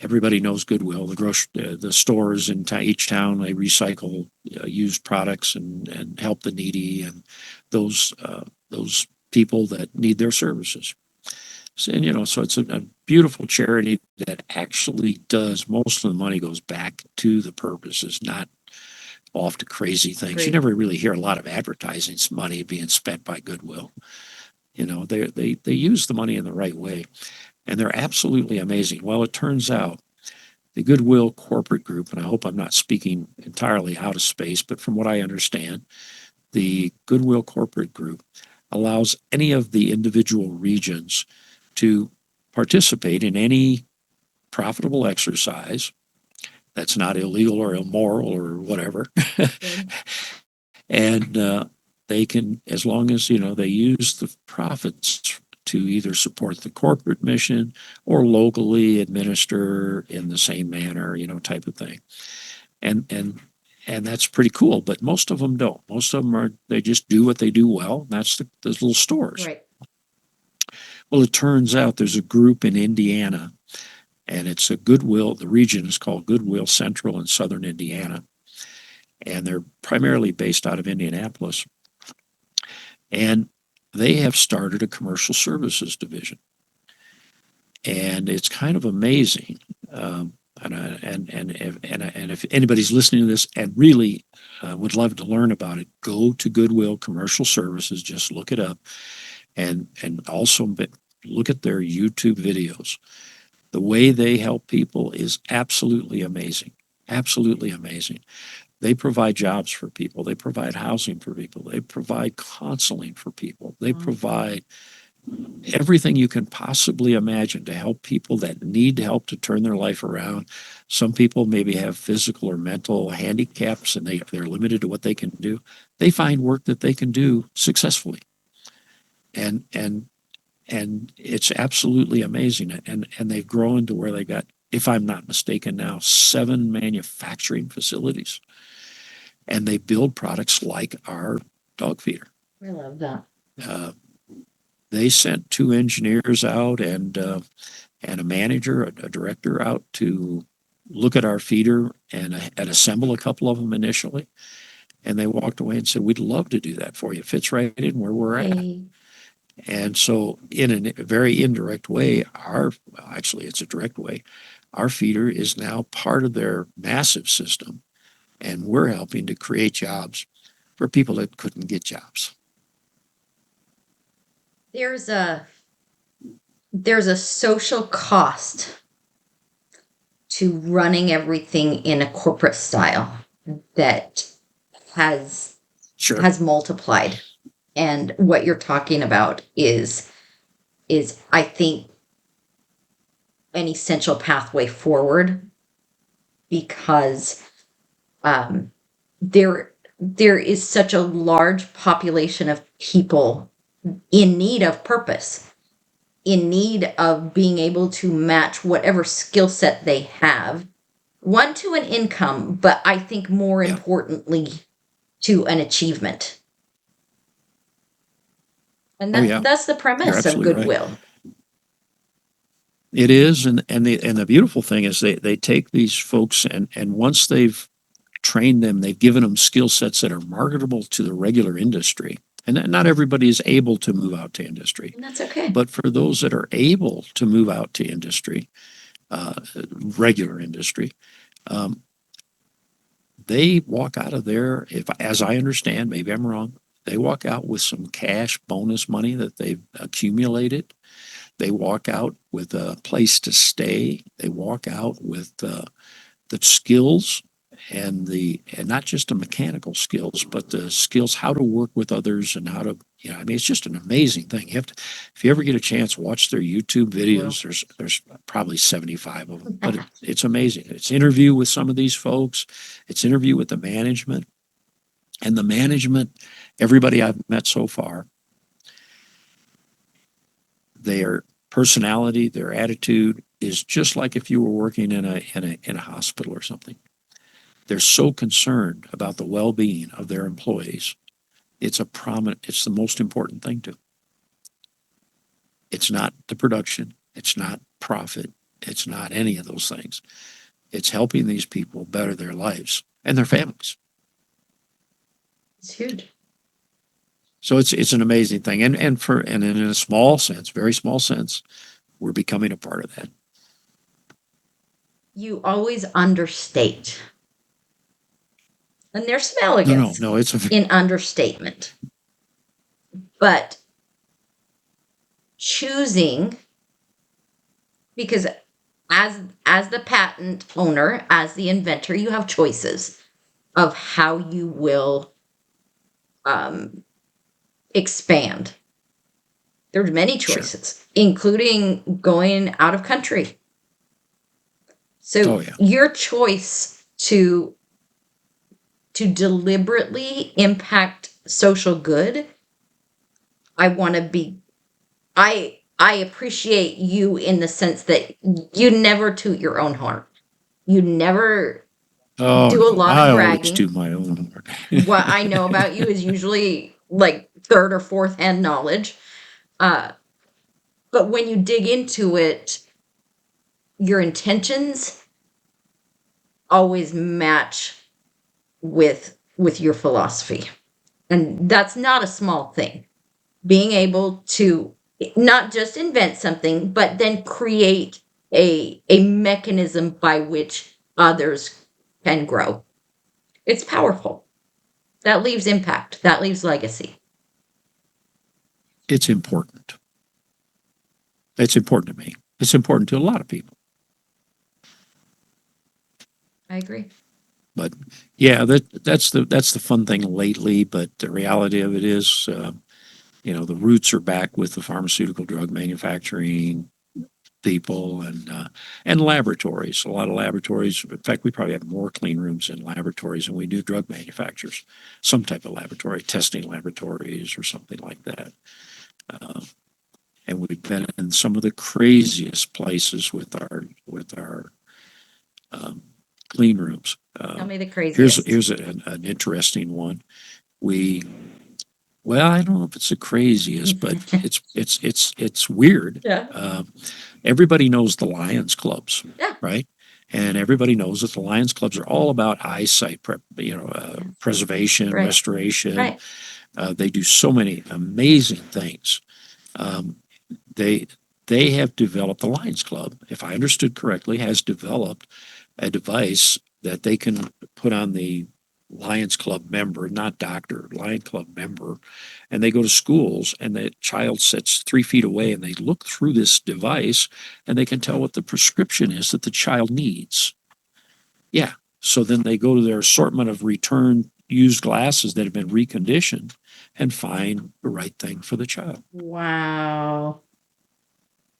everybody knows Goodwill. The stores in each town, they recycle used products and help the needy and those people that need their services. So, and so it's a beautiful charity that actually does, most of the money goes back to the purposes, not off to crazy things. Great. You never really hear a lot of advertising money being spent by Goodwill. They use the money in the right way, and they're absolutely amazing. Well, it turns out the Goodwill corporate group, and I hope I'm not speaking entirely out of space, but from what I understand, the Goodwill corporate group allows any of the individual regions to participate in any profitable exercise that's not illegal or immoral or whatever. And they can, as long as, they use the profits to either support the corporate mission or locally administer in the same manner, type of thing. And that's pretty cool, but most of them don't. Most of them they just do what they do well. And that's those little stores. Right. Well, it turns out there's a group in Indiana, and it's a Goodwill. The region is called Goodwill Central and Southern Indiana, and they're primarily based out of Indianapolis. And they have started a commercial services division, and it's kind of amazing. And if anybody's listening to this and really would love to learn about it, go to Goodwill Commercial Services. Just look it up, and also look at their YouTube videos. The way they help people is absolutely amazing. Absolutely amazing. They provide jobs for people. They provide housing for people. They provide counseling for people. They provide everything you can possibly imagine to help people that need help to turn their life around. Some people maybe have physical or mental handicaps and they're limited to what they can do. They find work that they can do successfully. And it's absolutely amazing. And they've grown to where they got, if I'm not mistaken now, 7 manufacturing facilities. And they build products like our dog feeder. I love that. They sent 2 engineers out and a manager, a director out to look at our feeder and assemble a couple of them initially. And they walked away and said, "We'd love to do that for you. It fits right in where we're at." And so, in a very indirect way, actually, it's a direct way, our feeder is now part of their massive system, and we're helping to create jobs for people that couldn't get jobs. There's a social cost to running everything in a corporate style that has multiplied. And what you're talking about is I think an essential pathway forward, because there is such a large population of people in need of purpose, in need of being able to match whatever skill set they have, one, to an income, but I think more importantly to an achievement. And that's the premise of Goodwill. Right. It is, and the beautiful thing is they take these folks and once they've trained them, they've given them skill sets that are marketable to the regular industry. And not everybody is able to move out to industry. And that's okay. But for those that are able to move out to industry, regular industry, they walk out of there, as I understand, maybe I'm wrong, they walk out with some cash bonus money that they've accumulated. They walk out with a place to stay. They walk out with the skills and not just the mechanical skills, but the skills how to work with others and how to, it's just an amazing thing. If you ever get a chance, watch their YouTube videos. There's probably 75 of them, but it's amazing. It's interview with some of these folks. It's interview with the management, and the management, everybody I've met so far, their personality, their attitude is just like if you were working in a hospital or something. They're so concerned about the well-being of their employees. It's the most important thing to them. It's not the production. It's not profit. It's not any of those things. It's helping these people better their lives and their families. It's huge. So it's an amazing thing. And in a small sense, very small sense, we're becoming a part of that. You always understate. And there's some No, elegance it's in understatement. But choosing, because as the patent owner, as the inventor, you have choices of how you will expand. There's many sure. choices, including going out of country. So Oh yeah. your choice to deliberately impact social good, I want to be I appreciate you in the sense that you never toot your own horn. You never Oh do a no, lot of I always bragging. do my own homework. What I know about you is usually like third or fourth hand knowledge. Uh, but when you dig into it, your intentions always match with your philosophy. And that's not a small thing. Being able to not just invent something, but then create a mechanism by which others can grow. It's powerful. That leaves impact. That leaves legacy. It's important. It's important to me. It's important to a lot of people. I agree. But yeah, that's the fun thing lately. But the reality of it is, the roots are back with the pharmaceutical drug manufacturing people and laboratories. A lot of laboratories. In fact, we probably have more clean rooms in laboratories than we do drug manufacturers. Some type of laboratory, testing laboratories, or something like that. Uh, and we've been in some of the craziest places with our um, clean rooms. Tell me the Here's craziest. here's an interesting one. We Well, I don't know if it's the craziest, but it's weird. Yeah. Everybody knows the Lions clubs, Yeah. right? And everybody knows that the Lions clubs are all about eyesight preservation, Right. restoration. Right. They do so many amazing things. Um, they they have developed, the Lions Club, if I understood correctly, has developed a device that they can put on the Lions Club member, not doctor, Lions Club member, and they go to schools and the child sits 3 feet away and they look through this device and they can tell what the prescription is that the child needs. Yeah. So then they go to their assortment of return used glasses that have been reconditioned and find the right thing for the child. Wow.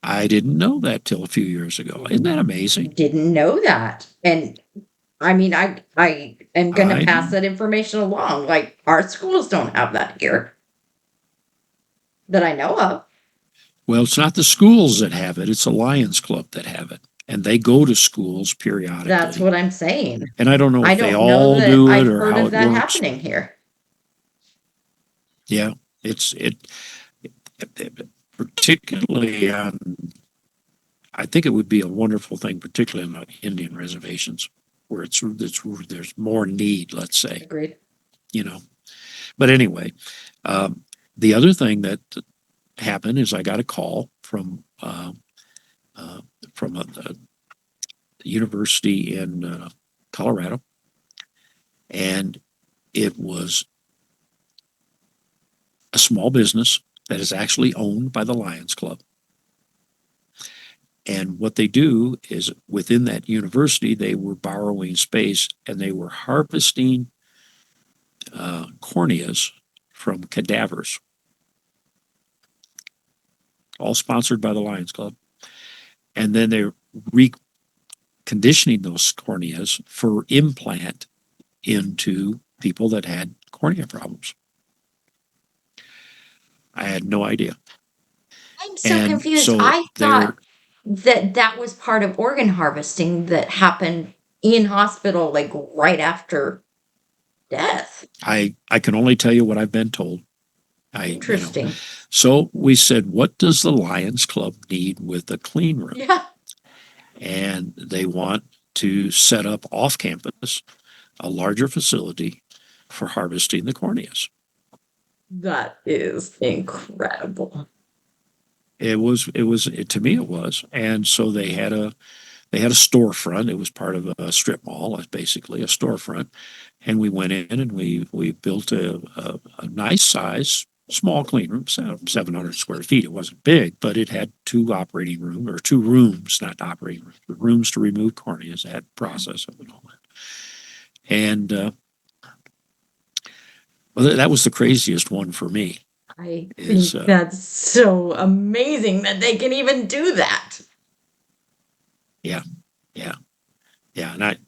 I didn't know that till a few years ago. Isn't that amazing? Didn't know that. And I mean, I am going to I pass that information along. Like our schools don't have that here that I know of. Well, it's not the schools that have it, it's the Lions Club that have it. And they go to schools That's periodically. what I'm saying. And I don't know I if they don't know all that do it I've or heard how of it that works. happening here. Yeah, particularly on, I think it would be a wonderful thing, particularly on Indian reservations where there's more need, let's say, Agreed. you know. But anyway, um, the other thing that happened is I got a call uh, from a university in Colorado, and it was a small business that is actually owned by the Lions Club. And what they do is within that university, they were borrowing space and they were harvesting corneas from cadavers, all sponsored by the Lions Club. And then they're reconditioning those corneas for implant into people that had cornea problems. I had no idea. I'm so And confused. so I thought they're, that was part of organ harvesting that happened in hospital, like right after death. I can only tell you what I've been told. I, you know, Interesting. so we said, what does the Lions Club need with a clean room? Yeah. and they want to set up off campus a larger facility for harvesting the corneas. That is incredible. To me it was. And so they had a storefront. It was part of a strip mall, basically a storefront. And we went in and we built a nice size, small clean room, 700 square feet. It wasn't big, but it had two rooms, not operating rooms, but rooms to remove corneas. It had process of it all. And well, that was the craziest one for me. I think that's so amazing that they can even do that. Yeah, yeah, yeah. And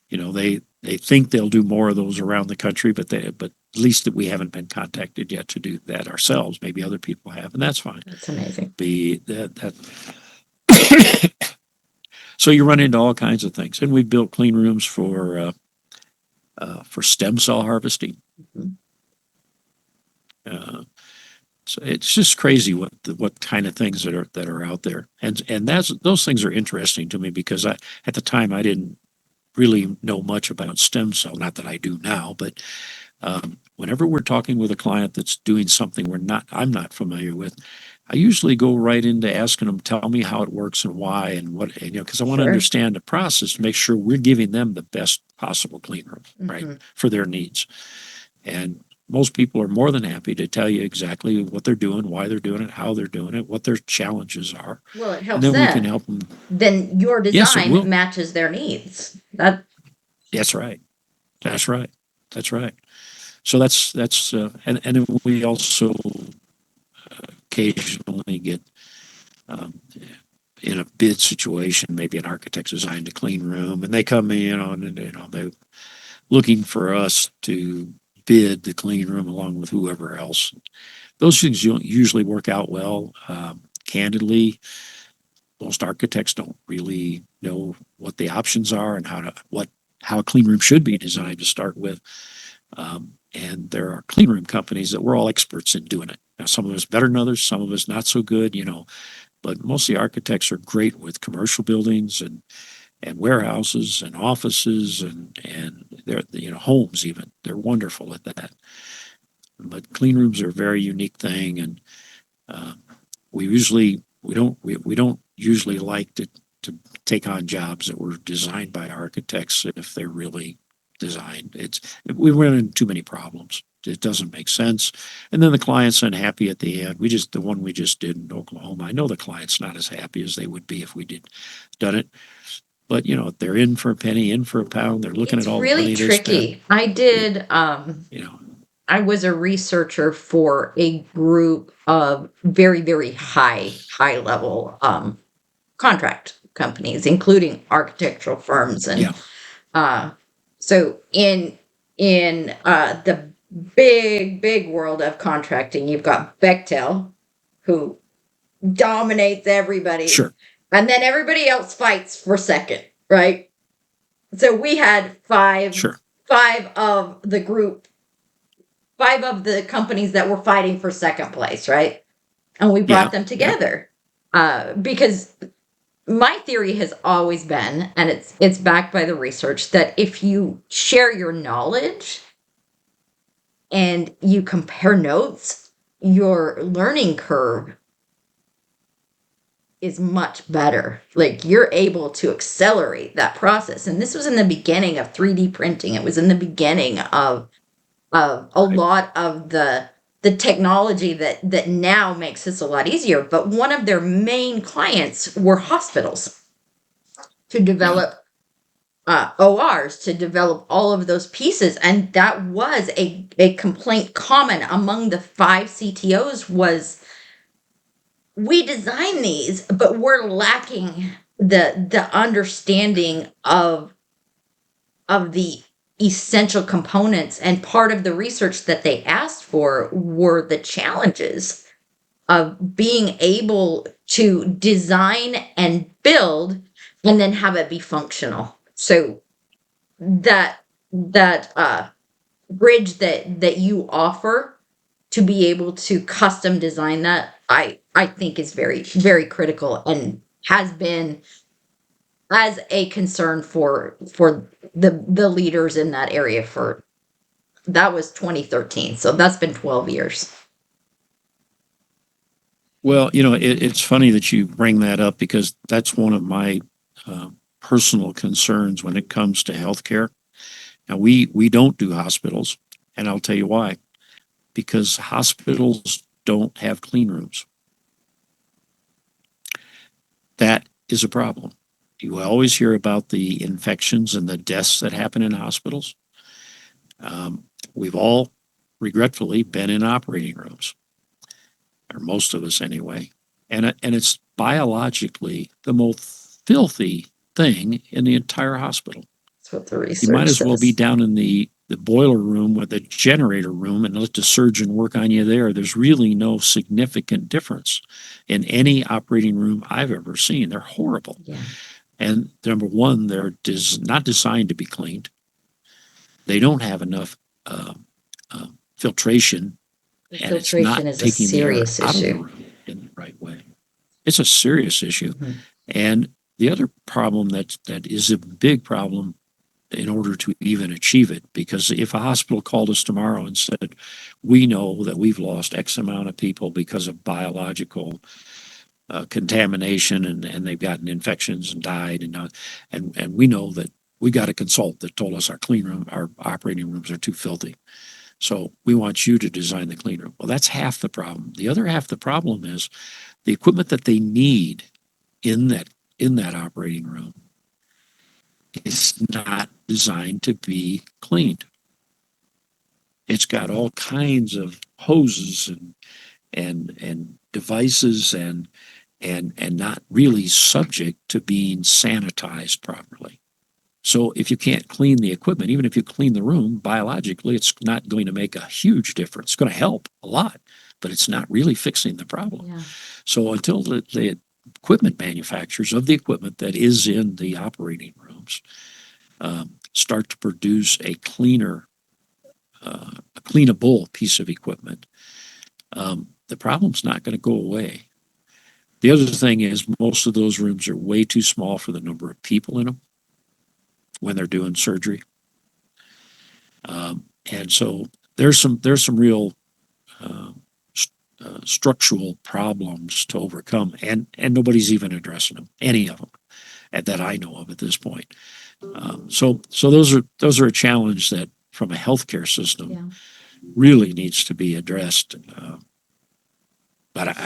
they think they'll do more of those around the country, but at least that we haven't been contacted yet to do that ourselves. Maybe other people have, and that's fine. That's amazing. So you run into all kinds of things, and we've built clean rooms for stem cell harvesting. So it's just crazy what kind of things that are out there, and those things are interesting to me because at the time I didn't really know much about stem cell. Not that I do now, but whenever we're talking with a client that's doing something I'm not familiar with, I usually go right into asking them, tell me how it works and why and what, because I want to understand the process to make sure we're giving them the best possible clean room, right, for their needs. And most people are more than happy to tell you exactly what they're doing, why they're doing it, how they're doing it, what their challenges are. Well, it helps and then them. We can help them. Then your design matches their needs. That's right. That's right. That's right. So and we also occasionally get in a bid situation. Maybe an architect designed a clean room, and they come in and they're looking for us to bid the clean room along with whoever else. Those things don't usually work out well. Candidly, most architects don't really know what the options are and how a clean room should be designed to start with. And there are clean room companies that we're all experts in doing it. Now, some of us better than others, some of us not so good, but most of the architects are great with commercial buildings and warehouses and offices and they're, homes even. They're wonderful at that. But clean rooms are a very unique thing, and we don't usually like to take on jobs that were designed by architects if they're really designed. We run into too many problems. It doesn't make sense. And then the client's unhappy at the end. The one we just did in Oklahoma, I know the client's not as happy as they would be if we done it. But they're in for a penny, in for a pound. They're looking at all the money they spent. It's really tricky. I did. I was a researcher for a group of very, very high level contract companies, including architectural firms, and so in the big world of contracting, you've got Bechtel, who dominates everybody. Sure. And then everybody else fights for second, right? So we had five of the companies that were fighting for second place, right? And we brought them together because my theory has always been, and it's backed by the research, that if you share your knowledge and you compare notes, your learning curve is much better. Like, you're able to accelerate that process. And this was in the beginning of 3D printing. It was in the beginning of a lot of the technology that now makes this a lot easier. But one of their main clients were hospitals to develop ORs, to develop all of those pieces. And that was a complaint common among the 5 CTOs was, we design these, but we're lacking the understanding of the essential components. And part of the research that they asked for were the challenges of being able to design and build and then have it be functional. So that bridge that you offer to be able to custom design that, I think is very, very critical. And has been as a concern for the leaders in that area. For that was 2013, so that's been 12 years. Well, it's funny that you bring that up because that's one of my uh, personal concerns when it comes to healthcare. Now, we don't do hospitals, and I'll tell you why. Because hospitals don't have clean rooms. That is a problem. You always hear about the infections and the deaths that happen in hospitals. We've all regretfully been in operating rooms, or most of us anyway. And it's biologically the most filthy thing in the entire hospital. That's what the You might research as well be says. down in the boiler room or the generator room and let the surgeon work on you there. There's really no significant difference in any operating room I've ever seen. They're horrible. Yeah. And number one, they're not designed to be cleaned. They don't have enough uh, filtration, The and it's not filtration is a taking the air serious out of the issue. room in the right way. It's a serious issue. Mm-hmm. And the other problem that is a big problem in order to even achieve it, because if a hospital called us tomorrow and said, we know that we've lost X amount of people because of biological contamination and they've gotten infections and died, and we know that we got a consultant that told us our operating rooms are too filthy. So we want you to design the clean room. Well, that's half the problem. The other half the problem is the equipment that they need in that operating room is not designed to be cleaned. It's got all kinds of hoses and devices and not really subject to being sanitized properly. So if you can't clean the equipment, even if you clean the room, biologically, it's not going to make a huge difference. It's going to help a lot, but it's not really fixing the problem. Yeah. So until the equipment manufacturers of the equipment that is in the operating rooms start to produce a cleanable piece of equipment, the problem's not going to go away. The other thing is most of those rooms are way too small for the number of people in them when they're doing surgery. And so there's some real uh, structural problems to overcome, and nobody's even addressing them, any of them, that I know of at this point. So those are a challenge that from a healthcare system really needs to be addressed. But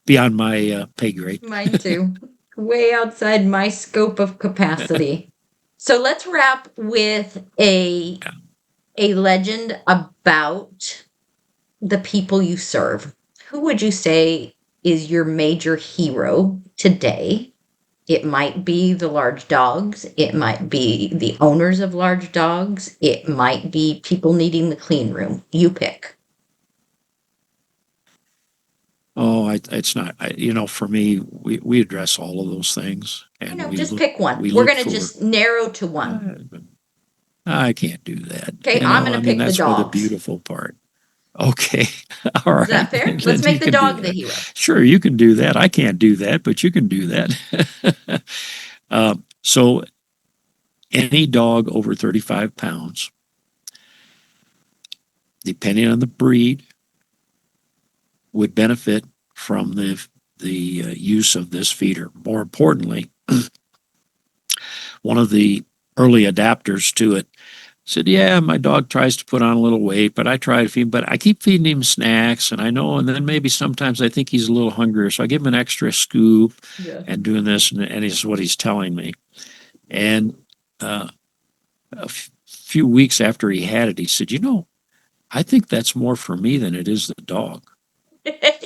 beyond my pay grade. Mine too. Way outside my scope of capacity. So let's wrap with a legend about the people you serve. Who would you say is your major hero today? It might be the large dogs. It might be the owners of large dogs. It might be people needing the clean room. You pick. Oh, it's not. For me, we address all of those things, I and know, we just look pick one. we We're look going to for. just narrow to one. I can't do that. Okay, I'm going I to mean, pick the that's where the dogs. beautiful part. Okay, all Is that right, fair? then Let's make you the can do dog the that. hero. Sure, you can do that. I can't do that, but you can do that. So any dog over 35 pounds, depending on the breed, would benefit from the use of this feeder. More importantly, one of the early adapters to it said, "Yeah, my dog tries to put on a little weight, but I try to feed him, but I keep feeding him snacks, and I know, and then maybe sometimes I think he's a little hungrier, so I give him an extra scoop Yeah. and doing this, and this is what he's telling me." And uh, few weeks after he had it, he said, I think that's more for me than it is the dog.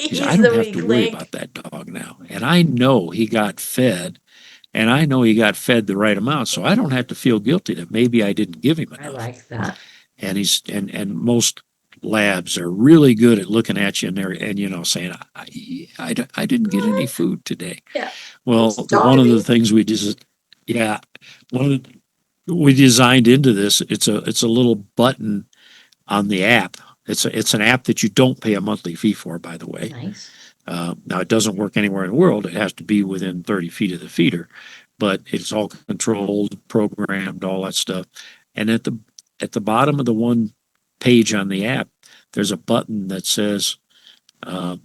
He said, I He's don't the have to weak worry link. about that dog now. And I know he got fed, and I know he got fed the right amount, so I don't have to feel guilty that maybe I didn't give him I enough. like that. And and most labs are really good at looking at you and saying, I didn't get any food today. Yeah. I'm Well, one of the starving. things yeah, one of we designed into this, it's a little button on the app. It's an app that you don't pay a monthly fee for, by the way. Nice. Now, it doesn't work anywhere in the world. It has to be within 30 feet of the feeder, but it's all controlled, programmed, all that stuff. And at the bottom of the one page on the app, there's a button that says uh,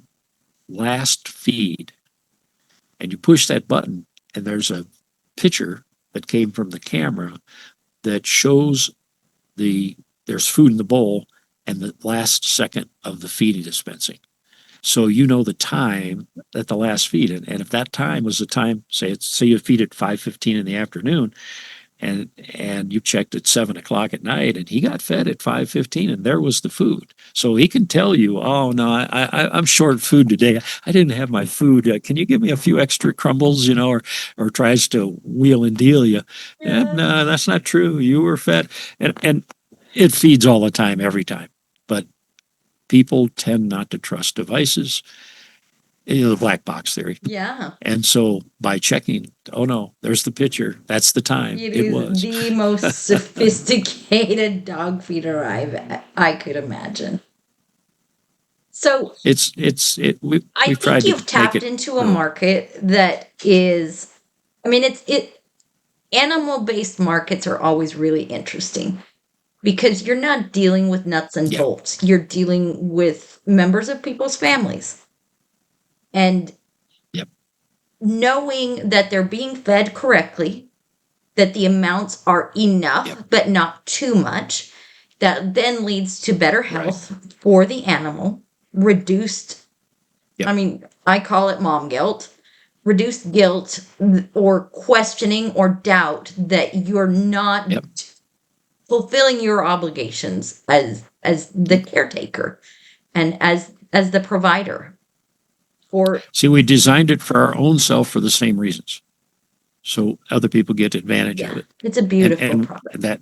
last feed. And you push that button, and there's a picture that came from the camera that shows there's food in the bowl and the last second of the feeding dispensing. So you know the time at the last feed. And if that time was the time, say you feed at 5:15 in the afternoon, and you checked at 7 o'clock at night, and he got fed at 5:15, and there was the food. So he can tell you, oh no, I'm short food today. I didn't have my food. Can you give me a few extra crumbles, or tries to wheel and deal you. No, that's not true. You were fed, and it feeds all the time, every time. But people tend not to trust devices. The black box theory. Yeah. And so by checking, oh no, there's the picture. That's the time. It was the most sophisticated dog feeder I could imagine. So we've I tried think to you've make tapped it. into a market that is, I mean, animal-based markets are always really interesting because you're not dealing with nuts and Yeah, bolts. You're dealing with members of people's families. And yep, knowing that they're being fed correctly, that the amounts are enough, yep, but not too much, that then leads to better right, health for the animal, reduced, yep, I mean, I call it mom guilt, reduced guilt or questioning or doubt that you're not yep. fulfilling your obligations as the caretaker and as the provider for. See, we designed it for our own self for the same reasons, so other people get advantage of Yeah, it, it's a and beautiful product. that,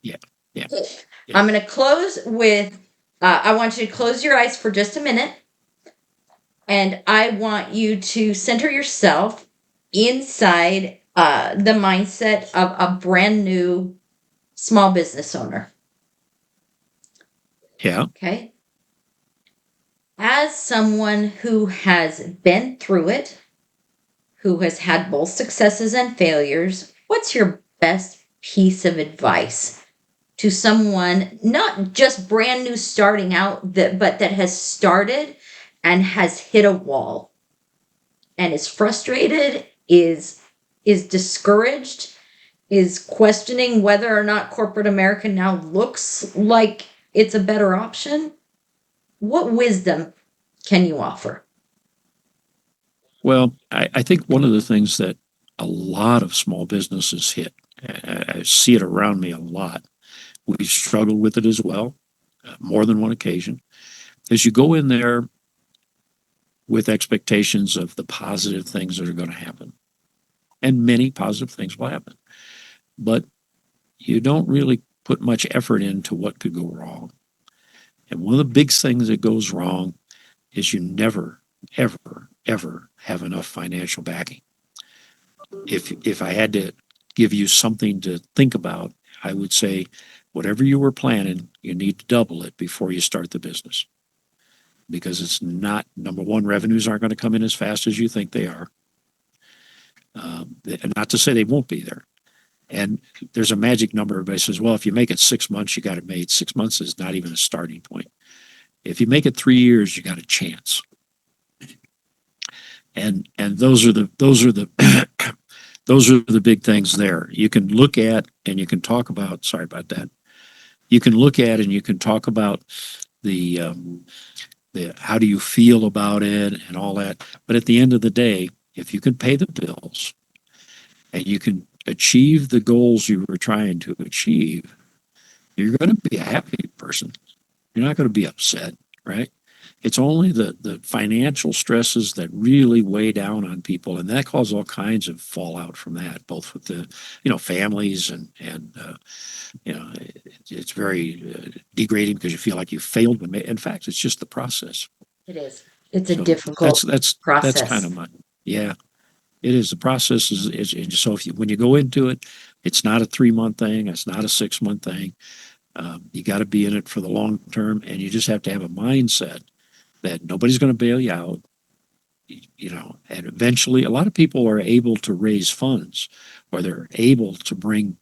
yeah, yeah, yeah, I'm going to close with I want you to close your eyes for just a minute, and I want you to center yourself inside the mindset of a brand new small business owner. yeah. Okay. As someone who has been through it, who has had both successes and failures, what's your best piece of advice to someone not just brand new starting out but that has started and has hit a wall and is frustrated, is discouraged, is questioning whether or not corporate America now looks like it's a better option? What wisdom can you offer? Well, I think one of the things that a lot of small businesses hit, I see it around me a lot. We've struggled with it as well, more than one occasion, is you go in there with expectations of the positive things that are going to happen. And many positive things will happen. But you don't really put much effort into what could go wrong. And one of the big things that goes wrong is you never, ever, ever have enough financial backing. If I had to give you something to think about, I would say whatever you were planning, you need to double it before you start the business. Because it's not, number one, revenues aren't going to come in as fast as you think they are. And not to say they won't be there. And there's a magic number. Everybody says, well, if you make it 6 months, you got it made. 6 months is not even a starting point. If you make it 3 years, you got a chance. And those are the those are the big things there. You can look at and you can talk about. Sorry about that. You can look at and you can talk about the how do you feel about it and all that. But at the end of the day, if you can pay the bills and you can achieve the goals you were trying to achieve, you're going to be a happy person. You're not going to be upset, right? It's only the financial stresses that really weigh down on people, and that causes all kinds of fallout from that, both with the families and it's very degrading because you feel like you failed. When in fact, it's just the process. It is. It's a So that's difficult that's kind process. of my yeah. It is the process is so if you when you go into it, it's not a 3 month thing. It's not a 6 month thing. You got to be in it for the long term, and you just have to have a mindset that nobody's going to bail you out. And eventually a lot of people are able to raise funds, or they're able to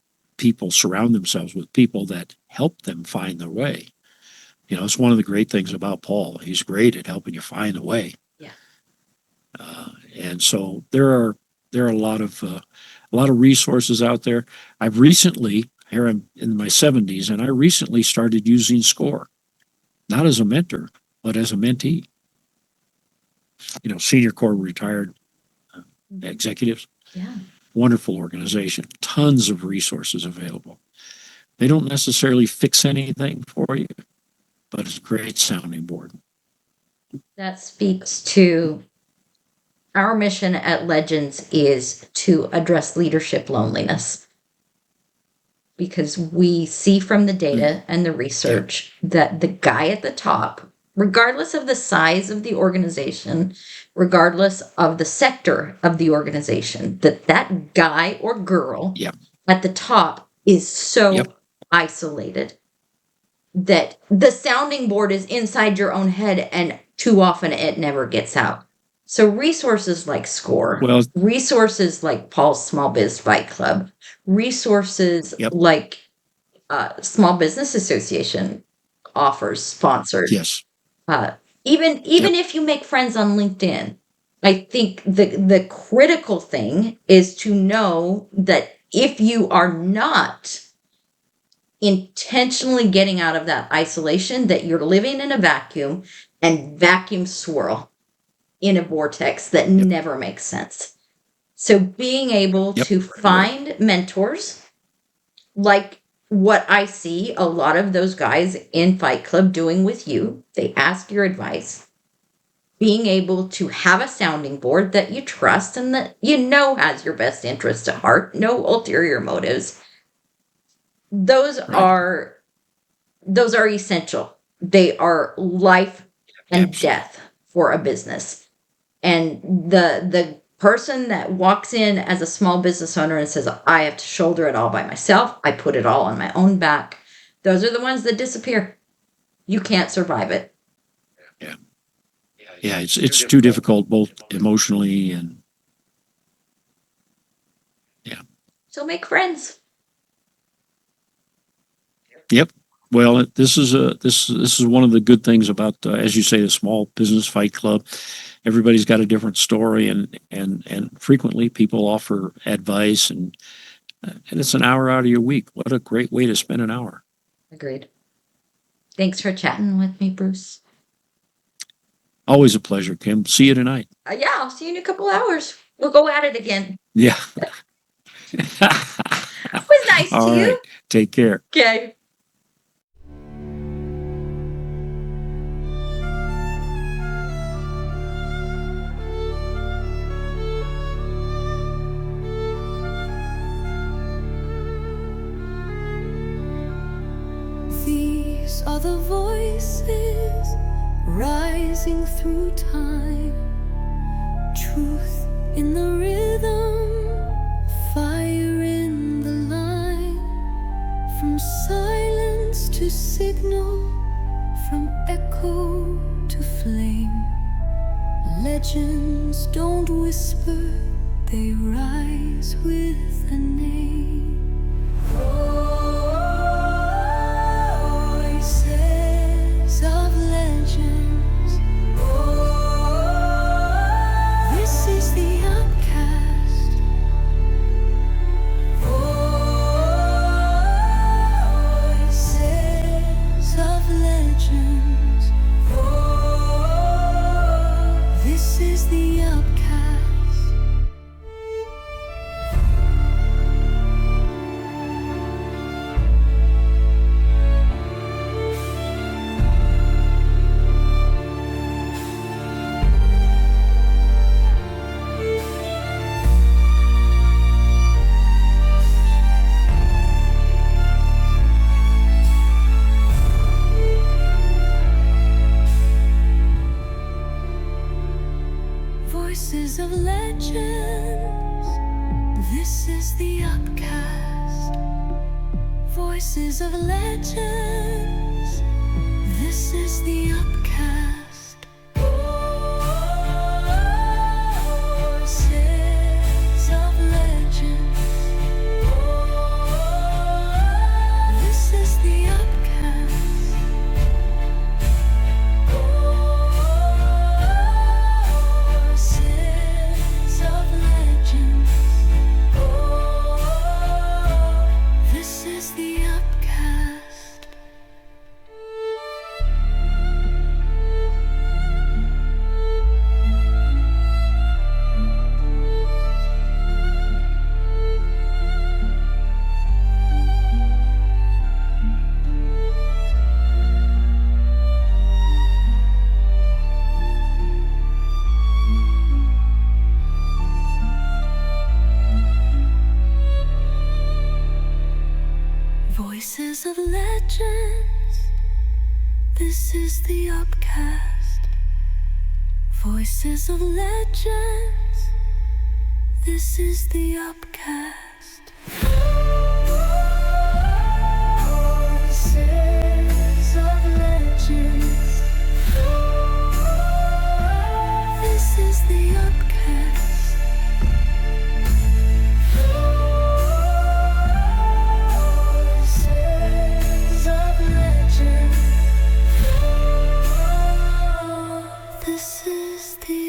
surround themselves with people that help them find their way. It's one of the great things about Paul. He's great at helping you find the way. Yeah. And so there are a lot of resources out there. I've recently, here I'm in my 70s, and I recently started using SCORE, not as a mentor, but as a mentee. Senior Corps retired executives. Yeah. Wonderful organization, tons of resources available. They don't necessarily fix anything for you, but it's a great sounding board. That speaks to our mission at Legends is to address leadership loneliness. Because we see from the data and the research that the guy at the top, regardless of the size of the organization, regardless of the sector of the organization, that guy or girl at the top is so isolated that the sounding board is inside your own head, and too often it never gets out. So resources like SCORE, resources like Paul's Small Biz Fight Club, resources like Small Business Association offers sponsored. Yes. Even if you make friends on LinkedIn, I think the critical thing is to know that if you are not intentionally getting out of that isolation, that you're living in a vacuum and vacuum swirl in a vortex that never makes sense. So being able to find mentors, like what I see a lot of those guys in Fight Club doing with you, they ask your advice. Being able to have a sounding board that you trust and that has your best interest at heart, no ulterior motives. Those are essential. They are life and death for a business. And the person that walks in as a small business owner and says, I have to shoulder it all by myself, I put it all on my own back, those are the ones that disappear. You can't survive it. Yeah, it's too difficult, both emotionally and So make friends. Yep. Well, this is one of the good things about, as you say, the Small Business Fight Club. Everybody's got a different story, and frequently people offer advice, and it's an hour out of your week. What a great way to spend an hour. Agreed. Thanks for chatting with me, Bruce. Always a pleasure, Kim. See you tonight. Yeah, I'll see you in a couple hours. We'll go at it again. Yeah. It was nice to you. Right. Take care. Okay. These are the voices rising through time, truth in the rhythm, fire in the line, from silence to signal, from echo to flame. Legends don't whisper, they rise with a name. Voices of legends. This is the outcast. Voices of legends. This is the outcast. Voices of legends. This is the upcast. Voices Voices of legends. This is the upcast. Voices of legends. This is the upcast. Voices of legends. This is the upcast. Voices of legends. This is the upcast. Voices of legends. This is the upcast. Voices of legends. This is the upcast. Voices of legends. This is the